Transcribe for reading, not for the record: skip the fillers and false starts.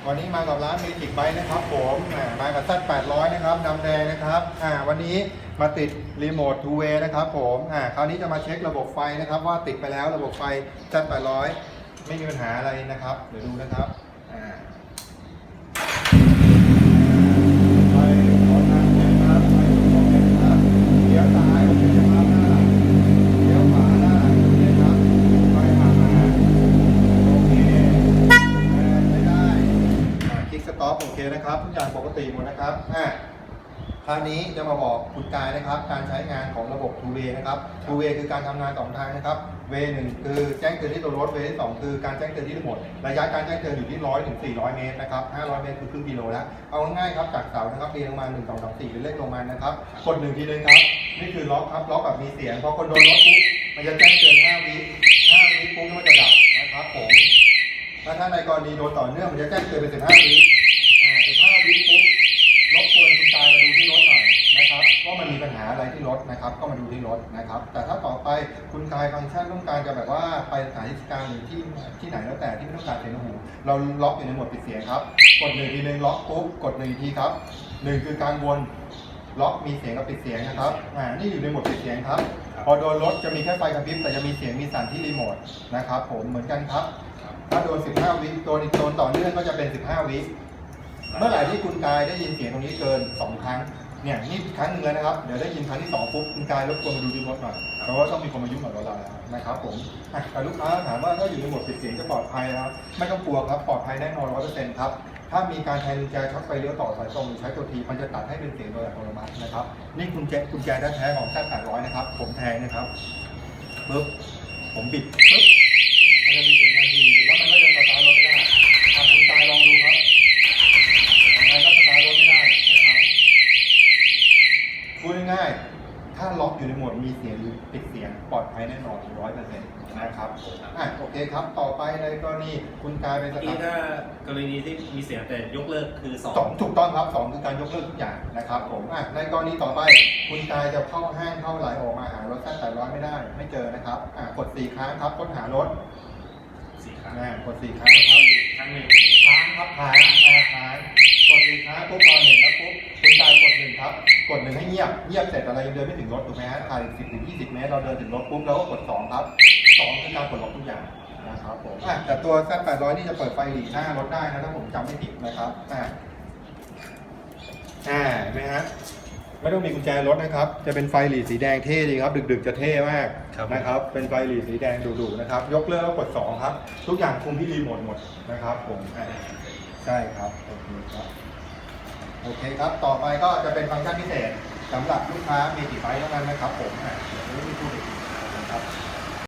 วันนี้มากับร้านMagic BikeนะครับผมมากับZ800นะครับดำแดงนะครับวันนี้มาติดรีโมท 2 way นะครับผมคราวนี้จะมาเช็คระบบไฟนะครับว่าติดไปแล้วระบบไฟZ800ไม่มีปัญหาอะไรนะครับเดี๋ยวดูนะครับไฟขอทางนะครับไฟขอทางนะครับเลี้ยวซ้ายโอเคครับหน้าหลังเลี้ยวขวาหน้าหลังโอเคครับไฟผ่านมาโอเคไม่ได้คลิกสต็อปโอเคนะครับทุกอย่างปกติหมดนะครับคราวนี้จะมาบอกคุณกายนะครับการใช้งานของระบบ 2 way นะครับ 2 way คือการทำงาน2ทางนะครับ way 1คือแจ้งเตือนที่ตัวรถ way ที่2คือการแจ้งเตือนที่รีโมทระยะการแจ้งเตือนอยู่ที่100 ถึง 400 เมตรนะครับ500 เมตรคือครึ่งกิโลแล้วเอาง่ายๆครับจากเสานะครับเรียงลงมา1 2 3 4เป็นเลขโรมันนะครับกด1ทีนึงครับนี่คือล็อกครับล็อกแบบมีเสียงพอคนโดนล็อกปุ๊บมันจะแจ้งเตือน5 วิปุ๊บมันจะดับนะครับผมถ้าในกรณีโดนต่อเนื่องมันจะแจ้งเตือนเป็น15 วิ15 วิปุ๊บรบกวนคุณกายมาดูที่รถหน่อยนะครับว่ามันมีปัญหาอะไรที่รถนะครับก็มาดูที่รถนะครับแต่ถ้าต่อไปคุณกายฟังก์ชันต้องการจะแบบว่าไปสถานที่การหรือที่ไหนแล้วแต่ที่ไม่ต้องการเสียงหูเราล็อกอยู่ในโหมดปิดเสียงครับกด1ทีนึงล็อกปุ๊บกด1ทีครับ1คือการวนล็อกมีเสียงกับปิดเสียงนะครับนี่อยู่ในโหมดปิดเสียงครับพอโดนรถจะมีแค่ไฟกระพริบแต่จะมีเสียงมีสั่นที่รีโมทนะครับผมเหมือนกันครับถ้าโดน15 วิโดนต่อเนื่องก็จะเป็น15 วิเมื่อไหร่ที่คุณกายได้ยินเสียงตรงนี้เกิน2 ครั้งเนี่ยนี่ครั้งหนึ่งแล้วนะครับเดี๋ยวได้ยินครั้งที่2ปุ๊บคุณกายรบกวนมาดูที่รถหน่อยเพราะว่าต้องมีคนมายุ่งกับรถเราแล้วนะครับผมแต่ลูกค้าถามว่าถ้าอยู่ในโหมดปิดเสียงจะปลอดภัยนะครับไม่ต้องกลัวครับปลอดภัยแน่นอน 100% ครับถ้ามีการแทนกุญแจช็อคไฟเลี้ยวต่อสายตรงหรือใช้ตัวทีมันจะตัดให้เป็นเสียงโดยอัตโนมัตินะครับนี่กุญแจแท้ๆของZ800นะครับผมแทงนะครับปึ๊บผมบิดปึ๊บมันจะมีเสียงทันทีแล้วมันก็จะสตาร์ทรถไม่ได้คุณกายลองดูครับก็สตาร์ทรถไม่ได้นะครับพูดง่ายๆถ้าล็อกอยู่ในโหมดมีเสียงหรือปิดเสียงปลอดภัยแน่นอน 100% นะครับโอเคครับต่อไปในกรณีคุณกายเป็นสถานถ้ากรณีที่มีเสียงแต่ยกเลิกคือ2ถูกต้องครับ2คือการยกเลิกทุกอย่างนะครับผมในกรณีต่อไปคุณกายจะเข้าห้างเข้าไหลออกมาหารถZ800ไม่ได้ไม่เจอนะครับกด4 ครั้งครับค้นหารถ4 ครั้งกด4 ครั้งครับครั้งหนึ่งค้างครับค้างกด4 ครั้งปุ๊บพอเห็นแล้วปุ๊บคุณกายกด1ครับกด1ให้เงียบเสร็จอะไรยังเดินไม่ถึงรถถูกไหมฮะถ่าย10 ถึง 20 เมตรเราเดินถึงรถปุ๊บแล้วก็กด2ครับ2คือการปลดล็อกทุกอย่างนะครับผมแต่ตัวZ800นี่จะเปิดไฟหลีหน้ารถได้นะถ้าผมจำไม่ผิดนะครับเห็นไหมฮะไม่ต้องมีกุญแจรถนะครับจะเป็นไฟหลีสีแดงเท่ดีครับดึกๆจะเท่มากนะครับเป็นไฟหลีสีแดงดุๆนะครับยกเลิกแล้วกด2ครับทุกอย่างคุมที่รีโมทหมดนะครับผมใช่ครับโอเคครับต่อไปก็จะเป็นฟังก์ชันพิเศษสำหรับลูกค้าMagic Bikeเท่านั้นนะครับผมเดี๋ยวไม่พูดอีกนะครับ